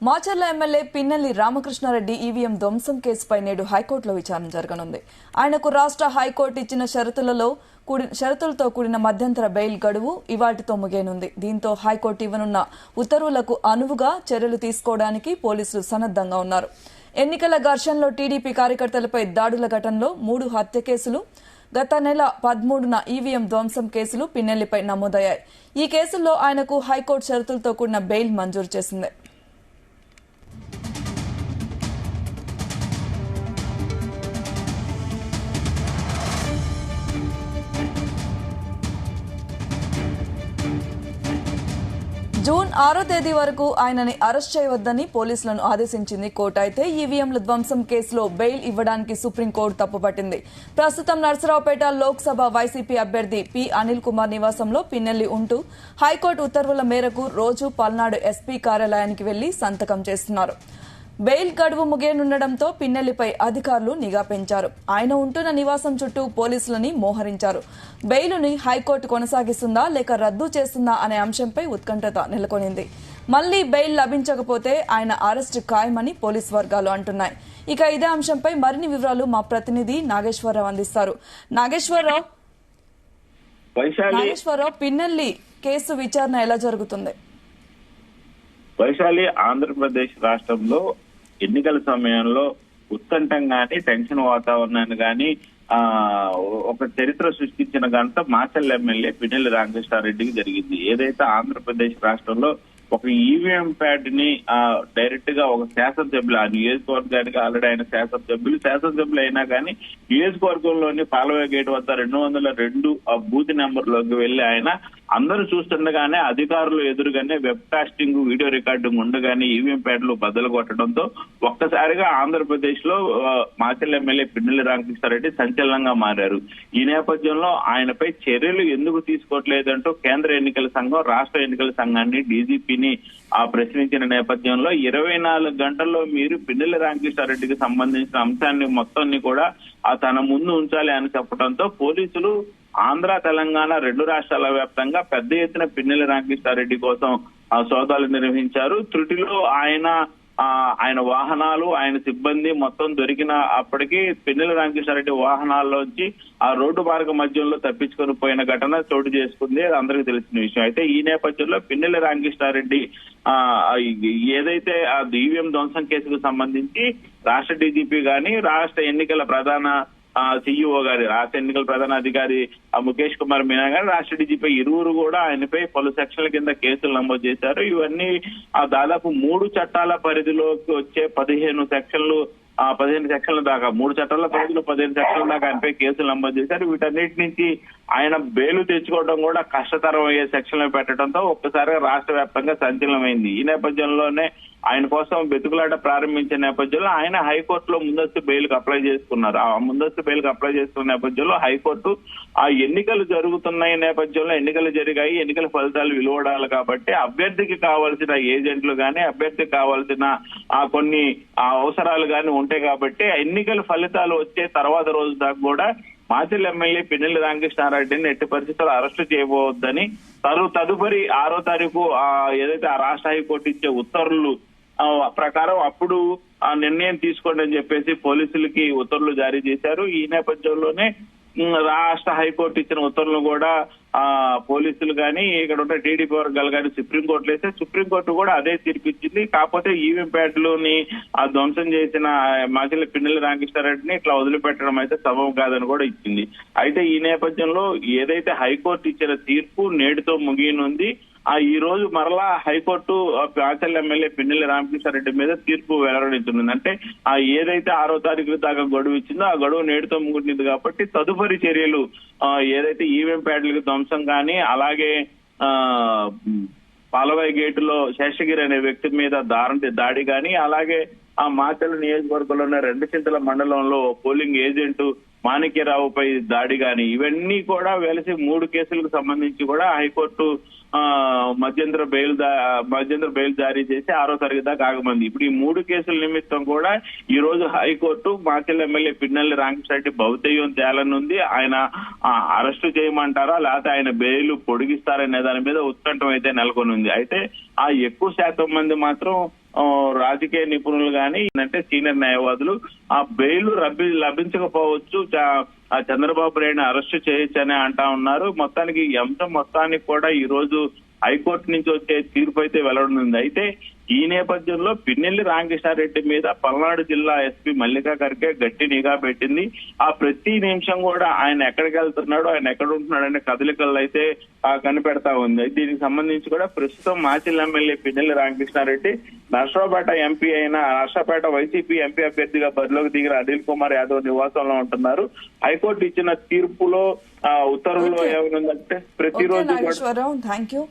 Macherla MLA Pinnelli Ramakrishna Reddy EVM ధ్వంసం కేసుపై నేడు హైకోర్టులో విచారణ జరగనుంది. ఆయనకు రాష్ట్ర హైకోర్టు ఇచ్చిన షరతులతో కూడిన మధ్యంతర బెయిల్ గడువు ఇవాళ్టితో ముగియనుంది. దీంతో హైకోర్టు ఇవ్వనున్న ఉత్తర్వులకు అనువుగా చర్యలు తీసుకోవడానికి పోలీసులు సన్నద్దంగా ఉన్నారు. ఎన్నికల ఘర్షణలో టీడీపీ కార్యకర్తలపై దాడుల ఘటనలో 3 హత్య కేసులు, గత నెల 13న ఈవీఎం ధ్వంసం కేసులు పిన్నెల్లిపై నమోదయ్యాయి. ఈ కేసుల్లో ఆయనకు హైకోర్టు షరతులతో కూడిన బెయిల్ మంజూరు చేసింది. జూన్ 6వ తేదీ వరకు ఆయనని అరెస్ట్ చేయవద్దని పోలీసులను ఆదేశించింది కోర్టు. అయితే ఈవీఎంల ధ్వంసం కేసులో బెయిల్ ఇవ్వడానికి సుప్రీంకోర్టు తప్పుపట్టింది. ప్రస్తుతం నర్సరావుపేట లోక్సభ వైసీపీ అభ్యర్థి పి అనిల్ కుమార్ నివాసంలో పిన్నెల్లి ఉంటూ హైకోర్టు ఉత్తర్వుల మేరకు రోజు పల్నాడు ఎస్పీ కార్యాలయానికి వెళ్లి సంతకం చేస్తున్నారు. బెయిల్ గడువు ముగియనుండటంతో పిన్నెల్లిపై అధికారులు నిఘా పెంచారు. ఆయన ఉంటున్న నివాసం చుట్టూ పోలీసులని మోహరించారు. బెయిలుని హైకోర్టు కొనసాగిస్తుందా లేక రద్దు చేస్తుందా అనే అంశంపై ఉత్కంఠత నెలకొనింది. మళ్లీ బెయిల్ లభించకపోతే ఆయన అరెస్టు ఖాయమని పోలీసు వర్గాలు అంటున్నాయి. ఇక ఇదే అంశంపై మరిన్ని వివరాలు మా ప్రతినిధి నాగేశ్వరరావు అందిస్తారు. నాగేశ్వరరావు, పిన్నెల్లి కేసు విచారణ ఎలా జరుగుతుంది? వైశాలి, ఆంధ్రప్రదేశ్ రాష్ట్రంలో ఎన్నికల సమయంలో ఉత్కంఠంగాని టెన్షన్ వాతావరణాన్ని గాని ఒక చరిత్ర సృష్టించిన ఘనత మాచర్ల ఎమ్మెల్యే పిన్నెల్లి రామకృష్ణారెడ్డికి జరిగింది. ఏదైతే ఆంధ్రప్రదేశ్ రాష్ట్రంలో ఒక ఈవీఎం ప్యాడ్ ని డైరెక్ట్ గా ఒక శాసనసభ్యులు, ఆ నియోజకవర్గానికి ఆల్రెడీ ఆయన శాసనసభ్యులు అయినా కానీ నియోజకవర్గంలోని పాలవే గేట్ వద్ద 202 బూత్ నెంబర్ లోకి వెళ్లి ఆయన అందరూ చూస్తుండగానే అధికారులు ఎదురుగానే వెబ్ కాస్టింగ్, వీడియో రికార్డింగ్ ఉండగానే ఈవీఎం ప్యాడ్లు బద్దలు కొట్టడంతో ఒక్కసారిగా ఆంధ్రప్రదేశ్ లో మాచర్ల ఎమ్మెల్యే పిన్నెల్లి రామకృష్ణారెడ్డి సంచలనంగా మారారు. ఈ నేపథ్యంలో ఆయనపై చర్యలు ఎందుకు తీసుకోవట్లేదంటూ కేంద్ర ఎన్నికల సంఘం రాష్ట్ర ఎన్నికల సంఘాన్ని, డీజీపీని ప్రశ్నించిన నేపథ్యంలో 24 గంటల్లో మీరు పిన్నెల్లి రామకృష్ణారెడ్డికి సంబంధించిన అంశాన్ని మొత్తాన్ని కూడా తన ముందు ఉంచాలి అని చెప్పడంతో పోలీసులు ఆంధ్ర, తెలంగాణ 2 రాష్ట్రాల వ్యాప్తంగా పెద్ద ఎత్తున పిన్నెల్లి రామకృష్ణారెడ్డి కోసం సోదాలు నిర్వహించారు. త్రుటిలో ఆయన వాహనాలు, ఆయన సిబ్బంది మొత్తం దొరికిన అప్పటికి పిన్నెల్లి రామకృష్ణారెడ్డి వాహనాల్లోంచి ఆ రోడ్డు మార్గ మధ్యంలో తప్పించుకొని పోయిన ఘటన చోటు చేసుకుంది. అది అందరికీ తెలిసిన విషయం. అయితే ఈ నేపథ్యంలో పిన్నెల్లి రామకృష్ణారెడ్డి ఏదైతే ఆ ఈవీఎం ధ్వంసం కేసుకు సంబంధించి రాష్ట్ర డీజీపీ గాని, రాష్ట్ర ఎన్నికల ప్రధాన సిఇఓ గారి, రాష్ట్ర ఎన్నికల ప్రధాన అధికారి ముఖేష్ కుమార్ మీనా గారు, రాష్ట్ర డీజీపీ ఇరువురు కూడా ఆయనపై పలు సెక్షన్ల కింద కేసులు నమోదు చేశారు. ఇవన్నీ దాదాపు 3 చట్టాల పరిధిలోకి వచ్చే 15 సెక్షన్ల దాకా, 3 చట్టాల పరిధిలో 15 సెక్షన్ల దాకా ఆయనపై కేసులు నమోదు చేశారు. వీటన్నిటి నుంచి ఆయన బెయిలు తెచ్చుకోవడం కూడా కష్టతరం అయ్యే సెక్షన్లు పెట్టడంతో ఒక్కసారిగా రాష్ట్ర వ్యాప్తంగా సంచలనమైంది. ఈ నేపథ్యంలోనే ఆయన కోసం వెతుకులాట ప్రారంభించిన నేపథ్యంలో ఆయన హైకోర్టులో ముందస్తు బెయిల్కి అప్లై చేసుకున్నారు. ఆ ముందస్తు బెయిల్కి అప్లై చేసుకున్న నేపథ్యంలో హైకోర్టు ఆ ఎన్నికలు జరుగుతున్న నేపథ్యంలో ఎన్నికలు జరిగాయి, ఎన్నికల ఫలితాలు వెలువడాలి కాబట్టి అభ్యర్థికి కావాల్సిన ఏజెంట్లు గాని, అభ్యర్థికి కావాల్సిన కొన్ని అవసరాలు గాని ఉంటాయి కాబట్టి ఎన్నికల ఫలితాలు వచ్చే తర్వాత రోజు దాకా కూడా మాచర్ల ఎమ్మెల్యే పిన్నెల్లి రామకృష్ణారెడ్డిని ఎట్టి పరిస్థితుల్లో అరెస్టు చేయబోవద్దని తదుపరి 6వ తారీఖు ఏదైతే ఆ రాష్ట్ర హైకోర్టు ఇచ్చే ఉత్తర్వులు ప్రకారం అప్పుడు ఆ నిర్ణయం తీసుకోండి అని చెప్పేసి పోలీసులకి ఉత్తర్వులు జారీ చేశారు. ఈ నేపథ్యంలోనే రాష్ట్ర హైకోర్టు ఇచ్చిన ఉత్తర్వులు కూడా పోలీసులు గాని, ఇక్కడ ఉన్న టీడీపీ వర్గాలు కానీ సుప్రీంకోర్టులో వేస్తే సుప్రీంకోర్టు కూడా అదే తీర్పిచ్చింది. కాకపోతే ఈవీఎం ప్యాడ్లోని ధ్వంసం చేసిన మాచర్ల పిన్నెల్లి రామకృష్ణారెడ్డిని ఇట్లా వదిలిపెట్టడం అయితే సబబు కాదని కూడా ఇచ్చింది. అయితే ఈ నేపథ్యంలో ఏదైతే హైకోర్టు ఇచ్చిన తీర్పు నేటితో ముగియనుంది. ఈ రోజు మరలా హైకోర్టు మాచర్ల ఎమ్మెల్యే పిన్నెల్లి రామకృష్ణారెడ్డి మీద తీర్పు వెల్లడించనుంది. అంటే ఏదైతే 6వ తారీఖు దాకా గడువు ఇచ్చిందో ఆ గడువు నేటితో ముగిసింది కాబట్టి తదుపరి చర్యలు ఏదైతే ఈవీఎం ప్యాడ్లకు ధ్వంసం కానీ, అలాగే పాలవాయి గేటులో శేషగిరి అనే వ్యక్తి మీద దాడి కానీ, అలాగే మాచర్ల నియోజకవర్గంలో ఉన్న 2 చింతల మండలంలో పోలింగ్ ఏజెంట్ మాణిక్యరావుపై దాడి కానీ, ఇవన్నీ కూడా వెలిసి 3 కేసులకు సంబంధించి కూడా హైకోర్టు మధ్యంతర బెయిల్ జారీ చేసి 6వ తారీఖు దాకా ఆగమంది. ఇప్పుడు ఈ 3 కేసుల నిమిత్తం కూడా ఈ రోజు హైకోర్టు మాచర్ల ఎమ్మెల్యే పిన్నెల్లి రామకృష్ణారెడ్డి భౌతికం తేలనుంది. ఆయన అరెస్టు చేయమంటారా లేకపోతే ఆయన బెయిల్ పొడిగిస్తారనే దాని మీద ఉత్కంఠం అయితే నెలకొని ఉంది. అయితే ఎక్కువ శాతం మంది మాత్రం రాజకీయ నిపుణులు గాని అంటే సీనియర్ న్యాయవాదులు ఆ బెయిల్ లభించకపోవచ్చు, ఆ చంద్రబాబు నాయుడు అరెస్ట్ చేయొచ్చని అంటా ఉన్నారు. మొత్తానికి ఈ అంశం మొత్తానికి కూడా ఈ రోజు హైకోర్టు నుంచి వచ్చే తీర్పు అయితే వెల్లడనుంది. అయితే ఈ నేపథ్యంలో పిన్నెల్లి రామకృష్ణారెడ్డి మీద పల్నాడు జిల్లా ఎస్పీ మల్లికా ఖర్గే గట్టి నిఘా పెట్టింది. ఆ ప్రతి నిమిషం కూడా ఆయన ఎక్కడికి వెళ్తున్నాడు, ఆయన ఎక్కడ ఉంటున్నాడు అనే కదలికలు అయితే కనిపెడతా ఉంది. దీనికి సంబంధించి కూడా ప్రస్తుతం మాచిల్ ఎమ్మెల్యే పిన్నెల్లి రామకృష్ణారెడ్డి నర్సరావుపేట ఎంపీ అయిన నర్సరావుపేట వైసీపీ ఎంపీ అభ్యర్థిగా బరిలోకి దిగిన అనిల్ కుమార్ యాదవ్ నివాసంలో ఉంటున్నారు. హైకోర్టు ఇచ్చిన తీర్పులో ఉత్తర్వుల్లో ఏమైందంటే ప్రతిరోజు థ్యాంక్ యూ.